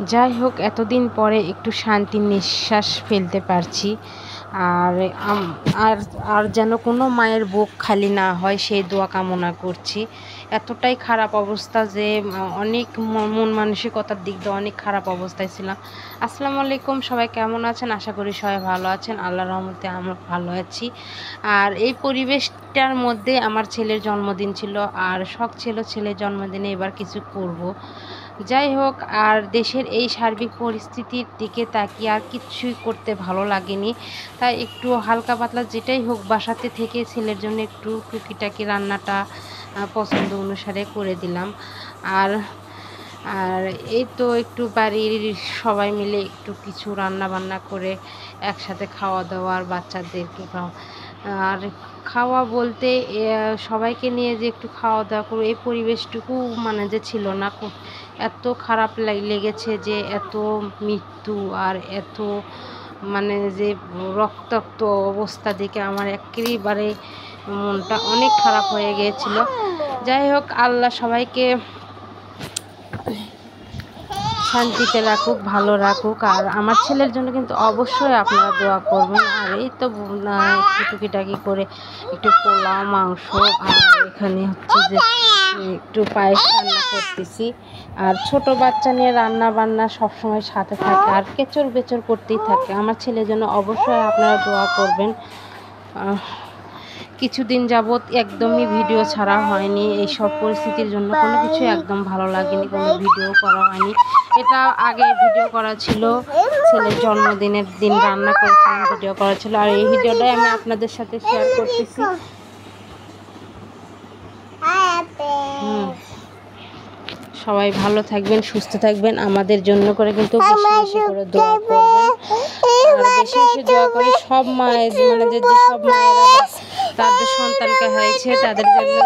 যাই হোক, এতদিন পরে একটু শান্তির নিঃশ্বাস ফেলতে পারছি। আর আর আর যেন কোনো মায়ের বুক খালি না হয় সেই দোয়া কামনা করছি। এতটাই খারাপ অবস্থা যে অনেক মন মানসিকতার দিক দিয়ে অনেক খারাপ অবস্থায় ছিলাম। আসসালামু আলাইকুম, সবাই কেমন আছেন? আশা করি সবাই ভালো আছেন। আল্লাহর রহমতে আমরা ভালো আছি। আর এই পরিবেশটার মধ্যে আমার ছেলের জন্মদিন ছিল, আর শখ ছিল ছেলের জন্মদিনে এবার কিছু করব। যাই হোক, আর দেশের এই সার্বিক পরিস্থিতির দিকে তাকিয়ে আর কিছুই করতে ভালো লাগেনি। তাই একটু হালকা পাতলা যেটাই হোক বাসাতে থেকে ছেলের জন্য একটু টুকিটাকি রান্নাটা পছন্দ অনুসারে করে দিলাম। আর আর এই তো একটু বাড়ির সবাই মিলে একটু কিছু রান্না বান্না করে একসাথে খাওয়া দাওয়া, আর বাচ্চাদেরকে আর খাওয়া বলতে সবাইকে নিয়ে যে একটু খাওয়া দাওয়া করবো এই পরিবেশটুকু মানে যে ছিল না। এত খারাপ লেগেছে যে এত মৃত্যু আর এত মানে যে রক্তাক্ত অবস্থা দেখে আমার একেবারে মনটা অনেক খারাপ হয়ে গিয়েছিল। যাই হোক, আল্লাহ সবাইকে শান্তিতে রাখুক, ভালো রাখুক। আর আমার ছেলের জন্য কিন্তু অবশ্যই আপনারা দোয়া করবেন। আর এই তো একটু টুকিটাকি করে একটু পোলাও, মাংস, আর এখানে হচ্ছে যে একটু পায়েস রান্না করতেছি। আর ছোট বাচ্চা নিয়ে রান্না বান্না সবসময় সাথে থাকে আর কেচর বেচর করতেই থাকে। আমার ছেলের জন্য অবশ্যই আপনারা দোয়া করবেন। কিছুদিন যাবৎ একদমই ভিডিও ছাড়া হয়নি, এইসব পরিস্থিতির জন্য কোনো কিছু একদম ভালো লাগেনি, কোনো ভিডিও করা হয়নি। এটা আগে ভিডিও করা ছিল, ছেলের জন্মদিনের দিন রান্না করেছিলাম, ভিডিও করা ছিল। আর এই ভিডিওটাই আমি আপনাদের সাথে শেয়ার করতেছি। সবাই ভালো থাকবেন, সুস্থ থাকবেন। আমাদের জন্য করে কিন্তু বেশি বেশি করে দোয়া করবেন। আর বেশি বেশি দোয়া করে সব মায়ের মানে যেসব মায়েরা তাদের সন্তানকে হারিয়েছে তাদের জন্য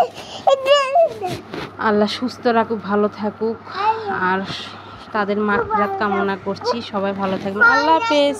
আল্লাহ সুস্থ রাখুক, ভালো থাকুক। আর তাদের মাগফিরাত কামনা করছি। সবাই ভালো থাকবেন। আল্লাহ হাফেজ।